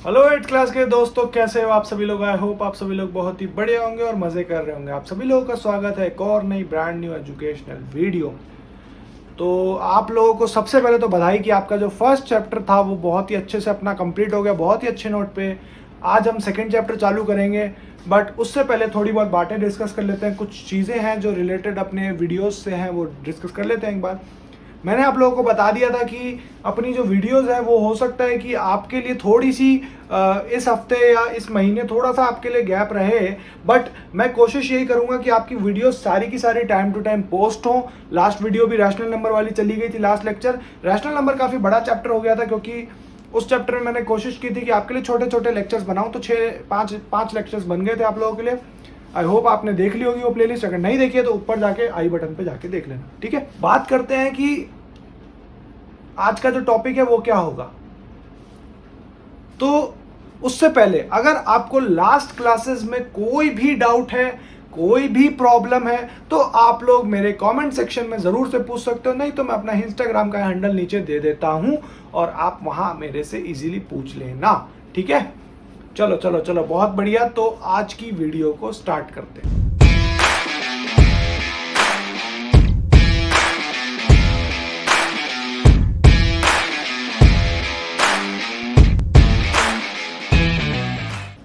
Hello 8th class के दोस्तों, कैसे हो आप सभी लोग। आई होप आप सभी लोग बहुत ही बढ़िया होंगे और मज़े कर रहे होंगे। आप सभी लोगों का स्वागत है एक और नई ब्रांड न्यू एजुकेशनल वीडियो में। तो आप लोगों को सबसे पहले तो बधाई कि आपका जो फर्स्ट चैप्टर था वो बहुत ही अच्छे से अपना कंप्लीट हो गया, बहुत ही अच्छे नोट पे। आज हम सेकंड चैप्टर चालू करेंगे, बट उससे पहले थोड़ी बहुत बातें डिस्कस कर लेते हैं। कुछ चीज़ें हैं जो रिलेटेड अपने वीडियोस से हैं, वो डिस्कस कर लेते हैं एक बार। मैंने आप लोगों को बता दिया था कि अपनी जो वीडियोस है वो हो सकता है कि आपके लिए थोड़ी सी इस हफ्ते या इस महीने थोड़ा सा आपके लिए गैप रहे, बट मैं कोशिश यही करूंगा कि आपकी वीडियोस सारी की सारी टाइम टू टाइम पोस्ट हो। लास्ट वीडियो भी रैशनल नंबर वाली चली गई थी, लास्ट लेक्चर रैशनल नंबर काफ़ी बड़ा चैप्टर हो गया था, क्योंकि उस चैप्टर में मैंने कोशिश की थी कि आपके लिए छोटे छोटे लेक्चर्स बनाऊं, तो 5 लेक्चर्स बन गए थे आप लोगों के लिए। आई होप आपने देख ली होगी वो प्लेलिस्ट। अगर नहीं देखी है तो ऊपर जाके आई बटन पे जाके देख लेना, ठीक है। बात करते हैं कि आज का जो टॉपिक है वो क्या होगा। तो उससे पहले अगर आपको लास्ट क्लासेस में कोई भी डाउट है, कोई भी प्रॉब्लम है, तो आप लोग मेरे कमेंट सेक्शन में जरूर से पूछ सकते हो। नहीं तो मैं अपना इंस्टाग्राम का हैंडल नीचे दे देता हूं और आप वहां मेरे से इजीली पूछ लेना, ठीक है। चलो चलो चलो, बहुत बढ़िया। तो आज की वीडियो को स्टार्ट करते हैं।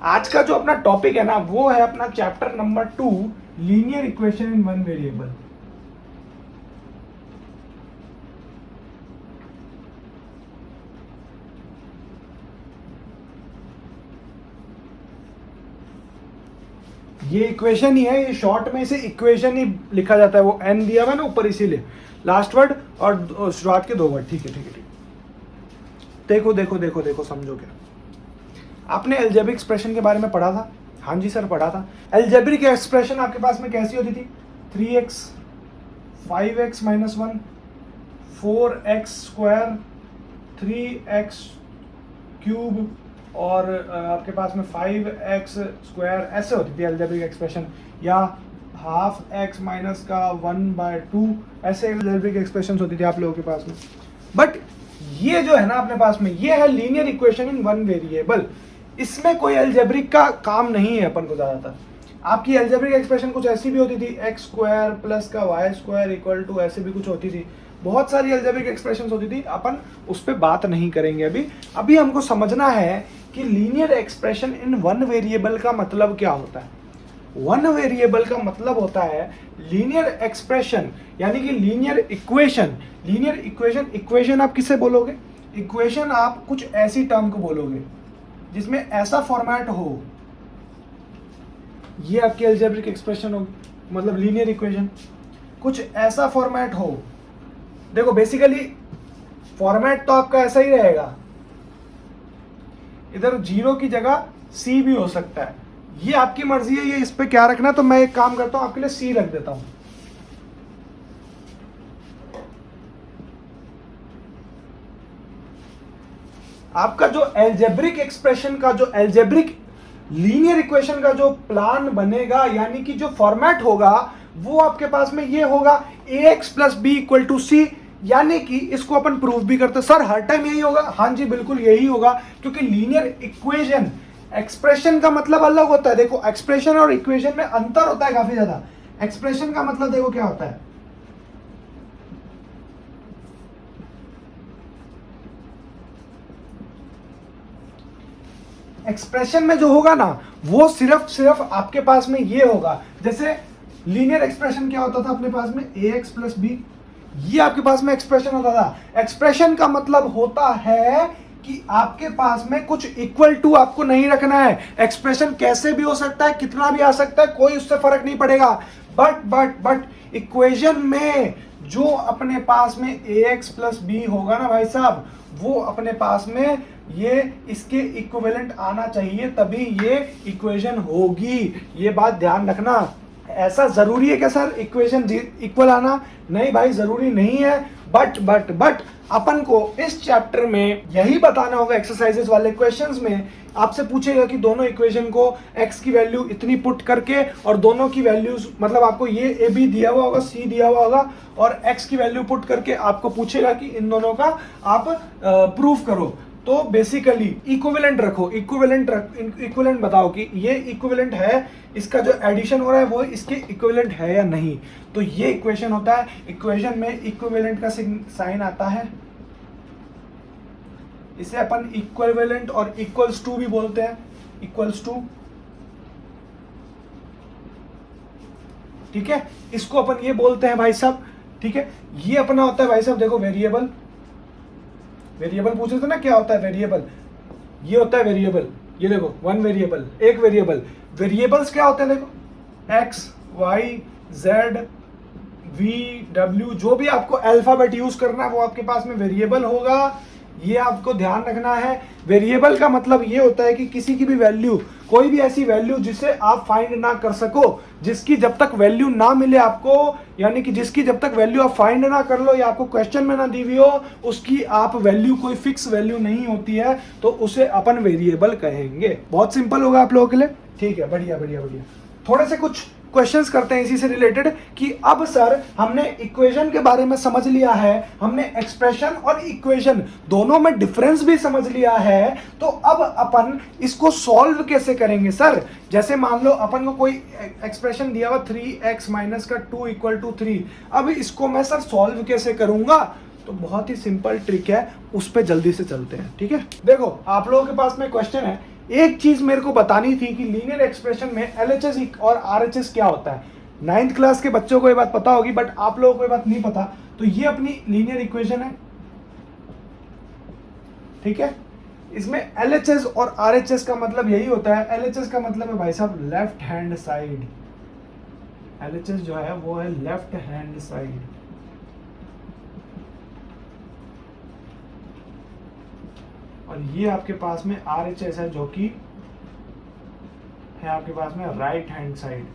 आज का जो अपना टॉपिक है ना, वो है अपना chapter number 2, linear equation in one variable. ये इक्वेशन ही है, ये शॉर्ट में इसे इक्वेशन ही लिखा जाता है। वो एन दिया हुआ है ना ऊपर, इसीलिए लास्ट वर्ड और शुरुआत के 2 वर्ड। ठीक है ठीक है ठीक। देखो देखो देखो देखो, समझो क्या। आपने अलजेब्रिक एक्सप्रेशन के बारे में पढ़ा था? हाँ जी सर, पढ़ा था। अलजेब्रिक एक्सप्रेशन आपके पास में कैसी होती थी? 3x 5x - 1 4x square 3x cube और आपके पास में 5x स्क्वायर, ऐसे होती थी अलजेब्रिक एक्सप्रेशन। या हाफ x माइनस का 1/2, ऐसे अलजेब्रिक एक्सप्रेशन होती थी आप लोगों के पास में। बट ये जो है ना अपने पास में, ये है linear equation in one variable. इसमें कोई अलजेब्रिक का काम नहीं है अपन को ज्यादातर। आपकी अलजेब्रिक एक्सप्रेशन कुछ ऐसी भी होती थी, x स्क्वायर प्लस का y स्क्वायर इक्वल टू, ऐसे भी कुछ होती थी। बहुत सारी अलजेब्रिक एक्सप्रेशन होती थी, अपन उस पर बात नहीं करेंगे अभी। अभी हमको समझना है कि linear expression in one variable का मतलब क्या होता है। वन वेरिएबल का मतलब होता है लीनियर एक्सप्रेशन, यानी कि linear equation. Linear equation, equation आप किसे बोलोगे? इक्वेशन आप कुछ ऐसी टर्म को बोलोगे जिसमें ऐसा फॉर्मेट हो, ये आपकी अलजेब्रिक एक्सप्रेशन हो, मतलब लीनियर इक्वेशन। कुछ ऐसा फॉर्मेट हो, देखो बेसिकली फॉर्मेट तो आपका ऐसा ही रहेगा, इधर 0 की जगह C भी हो सकता है। ये आपकी मर्जी है, ये इस पे क्या रखना है। तो मैं एक काम करता हूं, आपके लिए C रख देता हूं। आपका जो अलजेब्रिक एक्सप्रेशन का, जो अलजेब्रिक लीनियर इक्वेशन का जो प्लान बनेगा, यानी कि जो फॉर्मेट होगा, वो आपके पास में ये होगा ax + b = c। यानी कि इसको अपन प्रूव भी करते हैं। सर हर टाइम यही होगा? हाँ जी बिल्कुल यही होगा, क्योंकि लीनियर इक्वेशन, एक्सप्रेशन का मतलब अलग होता है। देखो एक्सप्रेशन और इक्वेशन में अंतर होता है काफी ज्यादा। एक्सप्रेशन का मतलब देखो क्या होता है, एक्सप्रेशन में जो होगा ना, वो सिर्फ आपके पास में ये होगा। जैसे लीनियर एक्सप्रेशन क्या होता था अपने पास में, ax + b, ये आपके पास में एक्सप्रेशन होता था। एक्सप्रेशन का मतलब होता है कि आपके पास में कुछ इक्वल टू आपको नहीं रखना है। एक्सप्रेशन कैसे भी हो सकता है, कितना भी आ सकता है, कोई उससे फर्क नहीं पड़ेगा। बट इक्वेशन में जो अपने पास में ax + b होगा ना भाई साहब, वो अपने पास में ये इसके इक्विवेलेंट आना चाहिए, तभी ये इक्वेशन होगी। ये बात ध्यान रखना। ऐसा जरूरी है क्या सर इक्वेशन इक्वल आना? नहीं भाई, जरूरी नहीं है। बट अपन को इस चैप्टर में यही बताना होगा। एक्सरसाइजेस वाले क्वेश्चंस में आपसे पूछेगा कि दोनों इक्वेशन को x की वैल्यू इतनी पुट करके और दोनों की वैल्यूज, मतलब आपको ये a b दिया हुआ होगा, c दिया हुआ होगा, और x की वैल्यू पुट करके आपको पूछेगा कि इन दोनों का आप प्रूफ करो। तो बेसिकली इक्विवेलेंट रखो, इक्विवेलेंट बताओ कि ये इक्विवेलेंट है, इसका जो एडिशन हो रहा है वो इसके इक्विवेलेंट है या नहीं। तो ये इक्वेशन होता है, इक्वेशन में इक्विवेलेंट का साइन आता है, इसे अपन इक्विवेलेंट और इक्वल्स टू भी बोलते हैं, इक्वल्स टू, ठीक है। इसको अपन ये बोलते हैं भाई साहब, ठीक है। ये अपना होता है भाई साहब, देखो वेरिएबल, वेरिएबल पूछे थे ना क्या होता है वेरिएबल, ये होता है वेरिएबल, ये देखो वन वेरिएबल, एक वेरिएबल। वेरिएबल्स क्या होते हैं देखो, X Y Z V W, जो भी आपको अल्फाबेट यूज करना है वो आपके पास में वेरिएबल होगा, ये आपको ध्यान रखना है। वेरिएबल का मतलब ये होता है कि किसी की भी वैल्यू, कोई भी ऐसी वैल्यू जिसे आप फाइंड ना कर सको, जिसकी जब तक वैल्यू ना मिले आपको, यानी कि जिसकी जब तक वैल्यू आप फाइंड ना कर लो या आपको क्वेश्चन में ना दी हुई हो, उसकी आप वैल्यू कोई फिक्स वैल्यू नहीं होती है, तो उसे अपन वेरिएबल कहेंगे। बहुत सिंपल होगा आप लोगों के लिए, ठीक है, बढ़िया बढ़िया बढ़िया। थोड़े से कुछ क्वेश्चंस करते हैं इसी से रिलेटेड कि अब सर हमने इक्वेशन के बारे में समझ लिया है, हमने एक्सप्रेशन और इक्वेशन दोनों में डिफरेंस भी समझ लिया है, तो अब अपन इसको सॉल्व कैसे करेंगे सर। जैसे मान लो अपन को कोई एक्सप्रेशन दिया हुआ 3x माइनस का 2 इक्वल टू 3, अब इसको मैं सर सॉल्व कैसे करूंगा। तो बहुत ही सिंपल ट्रिक है, उस पर जल्दी से चलते हैं, ठीक है। देखो आप लोगों के पास में क्वेश्चन है, एक चीज मेरे को बतानी थी कि लीनियर एक्सप्रेशन में एलएचएस और आरएचएस क्या होता है। 9th क्लास के बच्चों को ये बात पता होगी, बट आप लोगों को ये बात नहीं पता। तो ये अपनी लीनियर इक्वेशन है, ठीक है। इसमें एलएचएस और आरएचएस का मतलब यही होता है, एलएचएस का मतलब है भाई साहब लेफ्ट हैंड साइड, एलएचएस जो है वो है लेफ्ट हैंड साइड, और ये आपके पास में आरएचएस है जो कि है आपके पास में राइट हैंड साइड।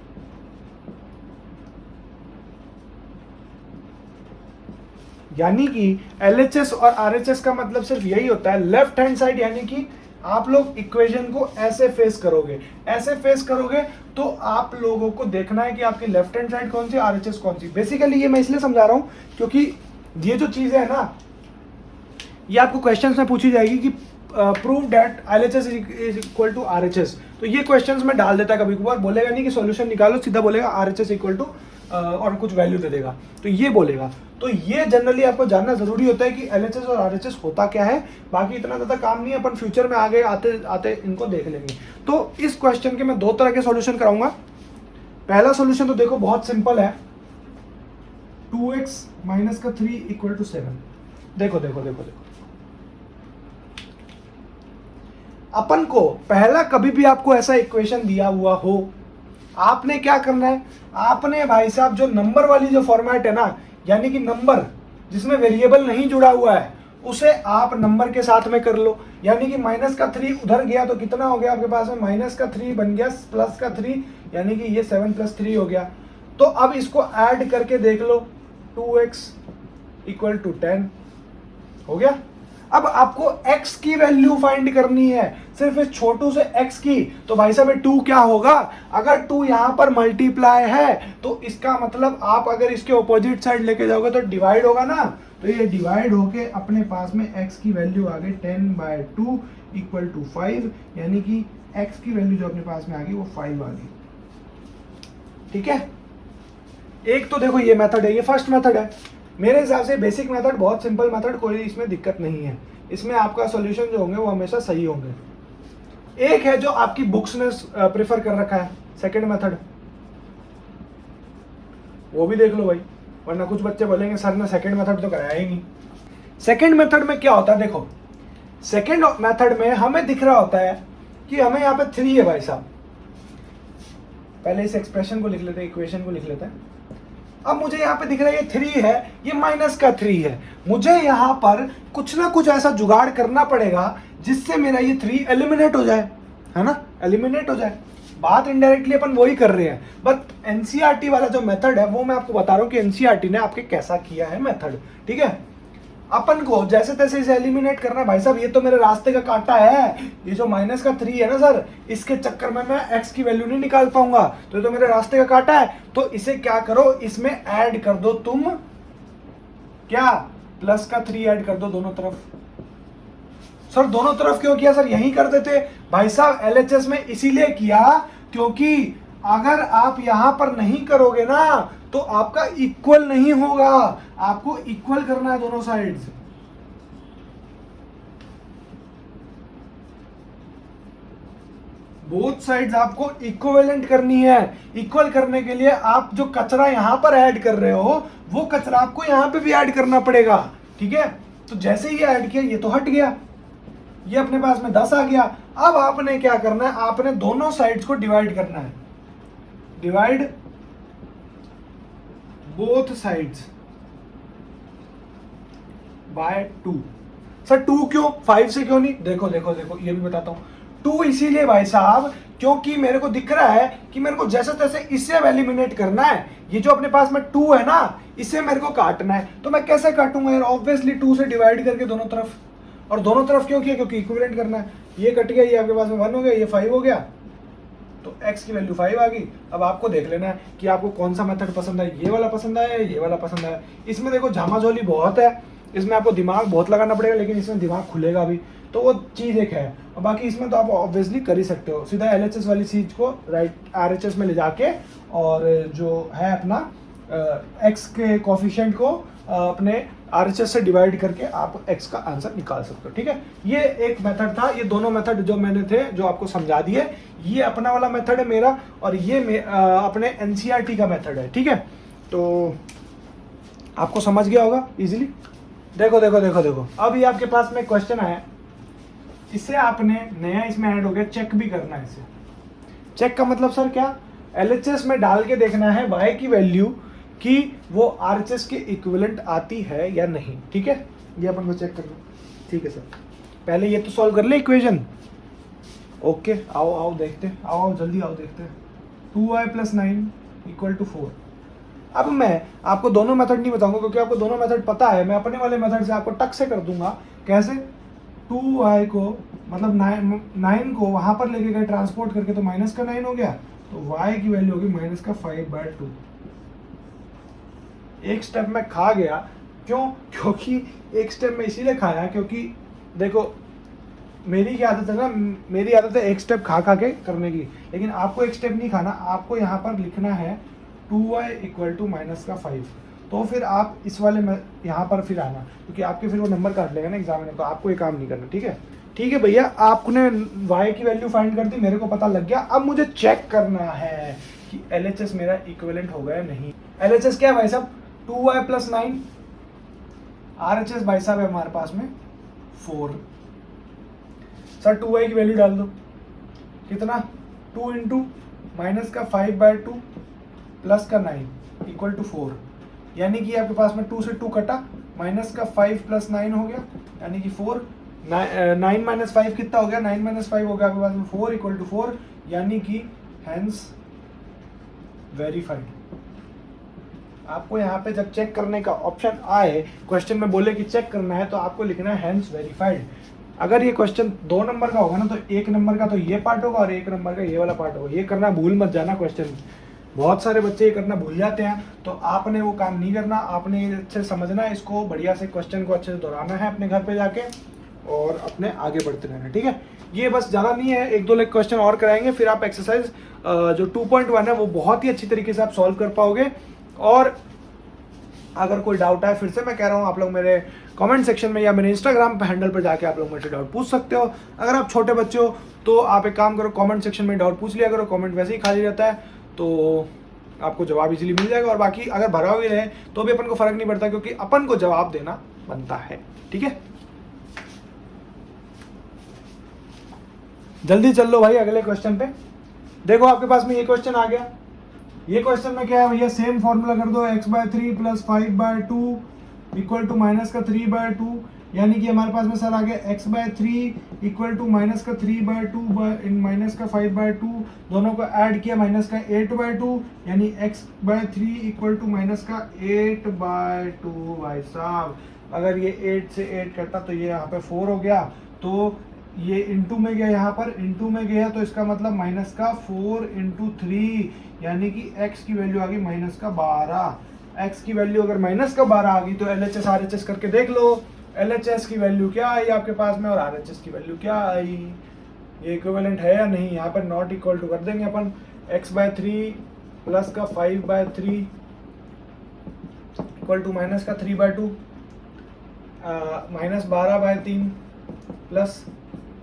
यानी कि एलएचएस और आरएचएस का मतलब सिर्फ यही होता है लेफ्ट हैंड साइड, यानी कि आप लोग इक्वेशन को ऐसे फेस करोगे, ऐसे फेस करोगे तो आप लोगों को देखना है कि आपकी लेफ्ट हैंड साइड कौन सी, आरएचएस कौन सी। बेसिकली ये मैं इसलिए समझा रहा हूं क्योंकि ये जो चीज है ना, ये आपको क्वेश्चंस में पूछी जाएगी कि prove that LHS is equal to RHS. तो ये क्वेश्चंस में डाल देता है कभी कभार, बोलेगा नहीं कि सॉल्यूशन निकालो, सीधा बोलेगा आरएचएस इक्वल टू और कुछ वैल्यू दे देगा, तो ये बोलेगा। तो ये जनरली आपको जानना जरूरी होता है कि एलएचएस और आरएचएस होता क्या है। बाकी इतना ज़्यादा काम नहीं है, अपन फ्यूचर में आगे आते आते इनको देख लेंगे। तो इस क्वेश्चन के मैं दो तरह के सॉल्यूशन कराऊंगा। पहला सॉल्यूशन तो देखो बहुत सिंपल है, 2x माइनस का 3 इक्वल टू 7। देखो देखो देखो देखो, अपन को पहला कभी भी आपको ऐसा इक्वेशन दिया हुआ हो, आपने क्या करना है, आपने भाई साहब जो नंबर वाली जो फॉर्मेट है ना, यानी कि नंबर जिसमें वेरिएबल नहीं जुड़ा हुआ है, उसे आप नंबर के साथ में कर लो। यानी कि माइनस का 3 उधर गया तो कितना हो गया आपके पास में, माइनस का 3 बन गया प्लस का 3, यानी कि ये 7 + 3 हो गया। तो अब इसको ऐड करके देख लो, 2x इक्वल टू 10 हो गया। अब आपको x की वैल्यू फाइंड करनी है, सिर्फ इस छोटू से x की। तो भाई साहब 2 क्या होगा, अगर 2 यहां पर मल्टीप्लाई है तो इसका मतलब आप अगर इसके ऑपोजिट साइड लेके जाओगे तो डिवाइड होगा ना, तो ये डिवाइड होके अपने पास में x की वैल्यू आ गई 10/2 इक्वल टू 5, यानी कि x की वैल्यू जो अपने पास में आ गई वो 5 आ गई। ठीक है, एक तो देखो ये मेथड है, ये फर्स्ट मेथड है। मेरे हिसाब से बेसिक मेथड बहुत सिंपल मेथड, कोई इसमें दिक्कत नहीं है, इसमें आपका सॉल्यूशन जो होंगे वो हमेशा सही होंगे। एक है जो आपकी बुक्स ने प्रेफर कर रखा है, सेकंड मेथड, वो भी देख लो भाई, वरना कुछ बच्चे बोलेंगे सर ने सेकंड मेथड तो कराया ही नहीं। सेकंड मेथड में क्या होता है, देखो सेकंड मेथड में हमें दिख रहा होता है कि हमें यहाँ पे 3 है भाई साहब। पहले इस एक्सप्रेशन को लिख लेते हैं, इक्वेशन को लिख लेते हैं। अब मुझे यहाँ पे दिख रहा है ये 3 है, ये माइनस का 3 है। मुझे यहाँ पर कुछ ना कुछ ऐसा जुगाड़ करना पड़ेगा जिससे मेरा ये 3 एलिमिनेट हो जाए, है ना, एलिमिनेट हो जाए। बात इनडायरेक्टली अपन वही कर रहे हैं, बट एनसीईआरटी वाला जो मेथड है वो मैं आपको बता रहा हूँ कि एनसीईआरटी ने आपके कैसा किया है मेथड। ठीक है, अपन को जैसे तैसे इसे एलिमिनेट करना है। भाई साहब ये तो मेरे रास्ते का कांटा है, ये जो माइनस का 3 है ना सर, इसके चक्कर में मैं x की वैल्यू नहीं निकाल पाऊंगा, तो ये तो मेरे रास्ते का कांटा है। तो इसे क्या करो, इसमें ऐड कर दो तुम, क्या, प्लस का 3 ऐड कर दो दोनों तरफ। सर दोनों तरफ क्यों किया सर, यही कर देते भाई साहब। एलएचएस में इसीलिए किया क्योंकि अगर आप यहां पर नहीं करोगे ना तो आपका इक्वल नहीं होगा, आपको इक्वल करना है दोनों साइड्स। बोथ साइड्स आपको इक्विवेलेंट करनी है। इक्वल करने के लिए आप जो कचरा यहां पर ऐड कर रहे हो वो कचरा आपको यहां पे भी ऐड करना पड़ेगा, ठीक है। तो जैसे ये ऐड किया ये तो हट गया, ये अपने पास में 10 आ गया। अब आपने क्या करना है, आपने दोनों साइड्स को डिवाइड करना है। Divide both sides by 2। Sir 2 क्यों, 5 से क्यों नहीं? देखो देखो देखो ये भी बताता हूं। 2 इसीलिए भाई साहब क्योंकि मेरे को दिख रहा है कि मेरे को जैसे तैसे इससे एलिमिनेट करना है। ये जो अपने पास में 2 है ना, इससे मेरे को काटना है। तो मैं कैसे काटूंगा यार, ऑब्वियसली 2 से डिवाइड करके दोनों तरफ। और दोनों तरफ क्यों किया, क्योंकि इक्विवेलेंट करना है। ये कट गया, ये आपके पास में 1 हो गया, ये 5 हो गया, तो x की वैल्यू 5 आ गई। अब आपको देख लेना है कि आपको कौन सा मेथड पसंद है, ये वाला पसंद है, ये वाला पसंद है। इसमें देखो झामाझोली बहुत है, इसमें आपको दिमाग बहुत लगाना पड़ेगा, लेकिन इसमें दिमाग खुलेगा भी, तो वो चीज़ एक है। और बाकी इसमें तो आप ऑब्वियसली कर ही सकते हो, सीधा एलएचएस वाली चीज को राइट आरएचएस में ले जाके और जो है अपना एक्स के कोफिशिएंट को अपने आरएचएस से डिवाइड करके आप एक्स का आंसर निकाल सकते हो, ठीक है। ये एक मेथड था, ये दोनों मेथड जो मैंने थे जो आपको समझा दिए, ये अपना वाला मेथड है मेरा, और ये अपने एनसीईआरटी का मेथड है, ठीक है। तो आपको समझ गया होगा इजीली। देखो देखो देखो देखो, अब ये आपके पास में क्वेश्चन आया, इसे आपने नया इसमें ऐड हो गया, चेक भी करना है इसे। चेक का मतलब सर क्या, एलएचएस में डाल के देखना है y की वैल्यू कि वो आरएचएस के इक्विवेलेंट आती है या नहीं, ठीक है। ये अपन को चेक करना, ठीक है सर। पहले ये तो सॉल्व कर ले इक्वेशन। ओके आओ आओ देखते हैं, आओ आओ जल्दी आओ देखते हैं। 2y + 9 = 4। अब मैं आपको दोनों मेथड नहीं बताऊंगा क्योंकि आपको दोनों मेथड पता है। मैं अपने वाले मेथड से आपको टक से कर दूंगा। कैसे, 2y को मतलब 9 को वहां पर लेके गए ट्रांसपोर्ट करके, तो -9 हो गया, तो y की वैल्यू होगी -5/2। एक स्टेप में खा गया, क्यों, क्योंकि एक स्टेप में इसीलिए खाया क्योंकि देखो मेरी क्या आदत है ना, मेरी आदत है एक स्टेप खा खा के करने की, लेकिन आपको एक स्टेप नहीं खाना, आपको यहाँ पर लिखना है 2y = -5। तो फिर आप इस वाले में यहाँ पर फिर आना, क्योंकि आपके फिर वो नंबर काट लेगा ना एग्जामिनर, तो आपको ये काम नहीं करना, ठीक है। ठीक है भैया, आपने y की वैल्यू फाइंड कर दी, मेरे को पता लग गया। अब मुझे चेक करना है कि LHS मेरा इक्विवेलेंट हो गया नहीं। LHS क्या है भाई साहब, 2y + 9, RHS भाई साहब है हमारे पास में 4। सर 2y की वैल्यू डाल दो, कितना, 2 × -5/2 + 9 = 4। यानी कि आपके पास में 2 से 2 कटा, -5 + 9 हो गया, यानी कि 4। 9 - 5 कितना हो गया, 9 - 5 हो गया आपके पास में 4 = 4, यानी कि हैंस वेरीफाइड। आपको यहाँ पे जब चेक करने का ऑप्शन आए, क्वेश्चन में बोले कि चेक करना है, तो आपको लिखना है हैंस वेरीफाइड। अगर ये क्वेश्चन 2 नंबर का होगा ना, तो 1 नंबर का तो ये पार्ट होगा और 1 नंबर का ये वाला पार्ट होगा। ये करना भूल मत जाना क्वेश्चन, बहुत सारे बच्चे ये करना भूल जाते हैं, तो आपने वो काम नहीं करना। आपने अच्छे समझना है इसको, बढ़िया से क्वेश्चन को अच्छे से दोहराना है अपने घर पे जाके, और अपने आगे बढ़ते रहना, ठीक है। ये बस ज़्यादा नहीं है, 1-2 क्वेश्चन और कराएंगे, फिर आप एक्सरसाइज जो 2.1 है वो बहुत ही अच्छी तरीके से आप सॉल्व कर पाओगे। और अगर कोई डाउट है, फिर से मैं कह रहा हूँ, आप लोग मेरे कमेंट सेक्शन में या मेरे इंस्टाग्राम पे हैंडल पर जाके आप लोग मुझसे डाउट पूछ सकते हो। अगर आप छोटे बच्चे हो तो आप एक काम करो, कमेंट सेक्शन में डाउट पूछ लिया करो, कमेंट वैसे ही खाली रहता है, तो आपको जवाब इजीली मिल जाएगा। और बाकी अगर भरा हुआ भी रहे तो भी अपन को फर्क नहीं पड़ता, क्योंकि अपन को जवाब देना बनता है, ठीक है। जल्दी चल लो भाई अगले क्वेश्चन पे। देखो आपके पास में ये क्वेश्चन आ गया। ये क्वेश्चन में क्या है भैया, सेम फॉर्मूला कर दो, x/3 + 5/2 = -3/2। यानी कि हमारे पास में सर आ गया x/3 = -3/2 इन -5/2, दोनों को ऐड किया -8/2, यानी x/3 = -8/2। भाई साहब अगर ये 8 से 8 कटा तो ये यहाँ पे 4 हो गया, तो ये इंटू में गया, यहाँ पर इंटू में गया, तो इसका मतलब -4 × 3, यानी कि x की वैल्यू आ गई -12। x की वैल्यू अगर -12 आ गई तो LHS RHS करके देख लो, LHS की वैल्यू क्या आई आपके पास में और RHS की वैल्यू क्या आई, ये इक्विवेलेंट है या नहीं। यहाँ पर नॉट इक्वल टू कर देंगे अपन, x/3 प्लस का 5/3 इक्वल टू माइनस का 3/2 minus 12/3 plus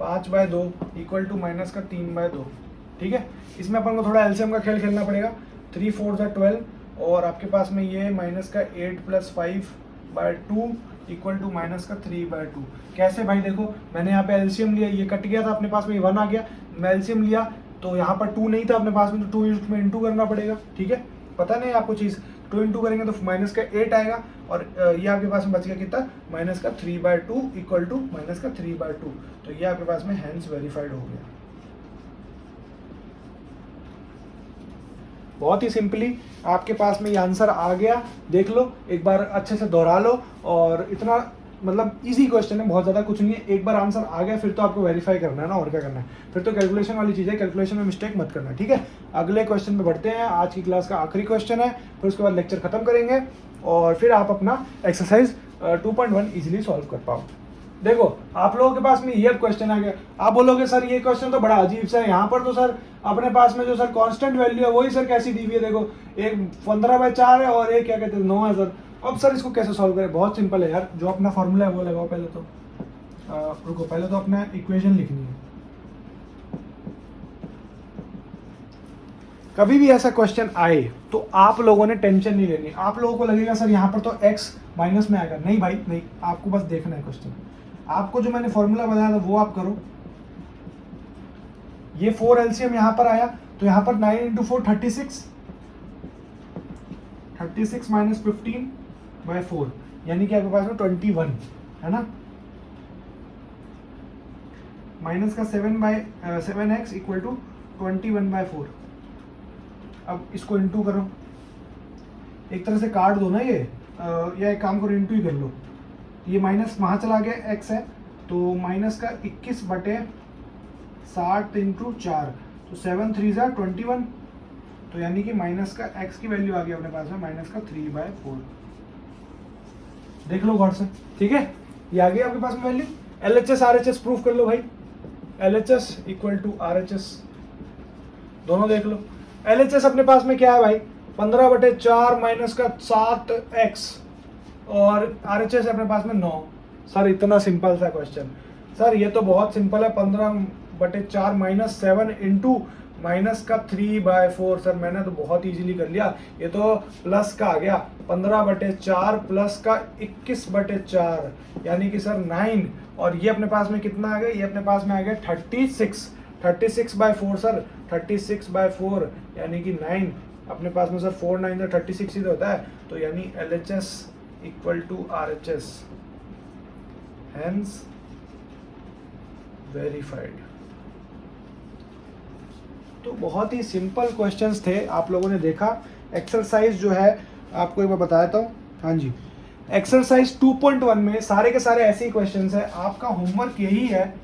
5/2 equal to minus का 3/2। ठीक है, इसमें अपन को थोड़ा एलसीएम का खेल खेलना पड़ेगा। 3 4 12 और आपके पास में ये माइनस का 8 प्लस 5/2 इक्वल टू माइनस का 3/2। कैसे भाई, देखो मैंने यहाँ पे एलसीएम लिया, ये कट गया था अपने पास में, 1 आ गया, मैं एलसीएम लिया तो यहाँ पर 2 नहीं था अपने पास में, तो 2 में इंटू करना पड़ेगा। ठीक है, पता नहीं आपको चीज़, 2 इंटू करेंगे तो माइनस का 8 आएगा और ये आपके पास में बच गया कितना, माइनस का 3/2 इक्वल टू माइनस का 3/2। तो ये आपके पास में हैंस वेरीफाइड हो गया। बहुत ही सिंपली आपके पास में ये आंसर आ गया, देख लो एक बार अच्छे से दोहरा लो। और इतना मतलब इजी क्वेश्चन है, बहुत ज़्यादा कुछ नहीं है। एक बार आंसर आ गया फिर तो आपको वेरीफाई करना है ना, और क्या करना है, फिर तो कैलकुलेशन वाली चीज़ है, कैलकुलेशन में मिस्टेक मत करना। ठीक है, अगले क्वेश्चन में बढ़ते हैं। आज की क्लास का आखिरी क्वेश्चन है, फिर उसके बाद लेक्चर खत्म करेंगे और फिर आप अपना एक्सरसाइज 2.1 इजीली सॉल्व कर पाओ। देखो आप लोगों के पास में ये क्वेश्चन आ गया, आप बोलोगे सर ये क्वेश्चन तो बड़ा अजीब सा है, यहाँ पर तो सर अपने पास में जो सर कांस्टेंट वैल्यू है वही सर कैसी दी हुई है, देखो एक 15/4 है और एक क्या कहते हैं 9 है सर। अब सर इसको कैसे सॉल्व करें, बहुत सिंपल है यार, जो अपना फॉर्मूला है वो लगाओ पहले तो। रुको, पहले तो अपना इक्वेशन लिखनी है। कभी भी ऐसा क्वेश्चन आए तो आप लोगों ने टेंशन नहीं लेनी। आप लोगों को लगेगा सर यहाँ पर तो x माइनस में आएगा, नहीं भाई नहीं, आपको बस देखना है क्वेश्चन। आपको जो मैंने फॉर्मूला बताया था वो आप करो। ये 4 एलसीएम यहाँ पर आया तो यहाँ पर 9 × 4 36 माइनस 15/4 यानी कि आपके पास में 21 है ना, माइनस का 7x इक्वल टू 21/4। अब इसको इंटू करो, एक तरह से काट दो ना ये, या एक काम करो इंटू ही कर लो। ये माइनस वहाँ चला गया, x है तो माइनस का 21/60 × 4 तो 7 3 = 21, तो यानी कि माइनस का x की वैल्यू आ गई अपने पास में माइनस का 3/4। देख लो गौर से, ठीक है, ये आ गई आपके पास में वैल्यू। LHS RHS प्रूफ कर लो भाई, LHS इक्वल टू RHS दोनों देख लो। LHS अपने पास में क्या है भाई, 15/4 माइनस का 7x और RHS अपने पास में 9। सर इतना सिंपल सा क्वेश्चन, सर ये तो बहुत सिंपल है, 15/4 माइनस 7 इंटू माइनस का 3/4। सर मैंने तो बहुत इजीली कर लिया, ये तो प्लस का आ गया, 15/4 प्लस का 21/4 यानी कि सर 9, और ये अपने पास में कितना आ गया, ये अपने पास में आ गया 36/4 सर, 36/4 यानी कि 9 अपने पास में सर, 4 9 36 ही तो होता है, तो यानी LHS equal to RHS, hence verified. तो बहुत ही सिंपल क्वेश्चंस थे, आप लोगों ने देखा। एक्सरसाइज जो है आपको एक बार बताया था, हाँ जी, एक्सरसाइज 2.1 में सारे के सारे ऐसे ही क्वेश्चंस है। आपका होमवर्क यही है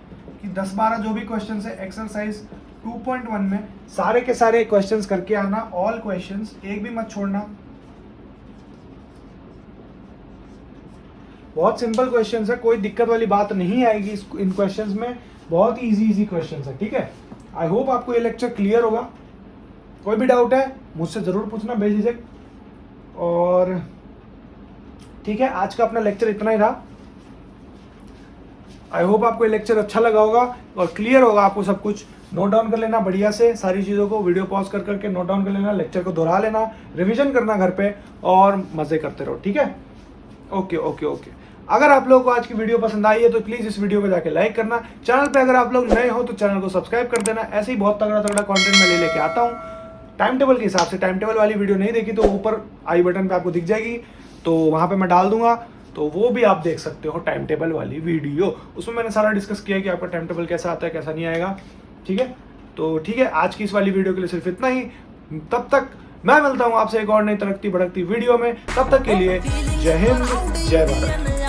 कि 10-12 जो भी क्वेश्चंस है एक्सरसाइज 2.1 में सारे के सारे क्वेश्चंस करके आना, ऑल क्वेश्चंस, एक भी मत छोड़ना। बहुत सिंपल क्वेश्चंस है, कोई दिक्कत वाली बात नहीं आएगी इन क्वेश्चंस में, बहुत ही इजी क्वेश्चंस है। ठीक है, आई होप आपको ये लेक्चर क्लियर होगा। कोई भी डाउट है मुझसे ज़रूर पूछना बेझिझक। और ठीक है, आज का अपना लेक्चर इतना ही रहा। आई होप आपको ये लेक्चर अच्छा लगा होगा और क्लियर होगा आपको सब कुछ। नोट डाउन कर लेना बढ़िया से सारी चीज़ों को, वीडियो पॉज कर करके नोट डाउन कर लेना, लेक्चर को दोहरा लेना, रिवीजन करना घर पे और मज़े करते रहो। ठीक है, ओके ओके ओके। अगर आप लोगों को आज की वीडियो पसंद आई है तो प्लीज़ इस वीडियो को जाके लाइक करना। चैनल पे अगर आप लोग नए हो तो चैनल को सब्सक्राइब कर देना। ऐसे ही बहुत तगड़ा तगड़ा कंटेंट मैं लेके आता हूँ टाइम टेबल के हिसाब से। टाइम टेबल वाली वीडियो नहीं देखी तो ऊपर आई बटन पे आपको दिख जाएगी, तो वहाँ पे मैं डाल दूंगा, तो वो भी आप देख सकते हो टाइम टेबल वाली वीडियो। उसमें मैंने सारा डिस्कस किया कि आपका टाइम टेबल कैसा आता है कैसा नहीं आएगा। ठीक है, तो ठीक है, आज की इस वाली वीडियो के लिए सिर्फ इतना ही। तब तक मैं मिलता हूँ आपसे एक और नई तड़कती भड़कती वीडियो में। तब तक के लिए जय हिंद, जय भारत।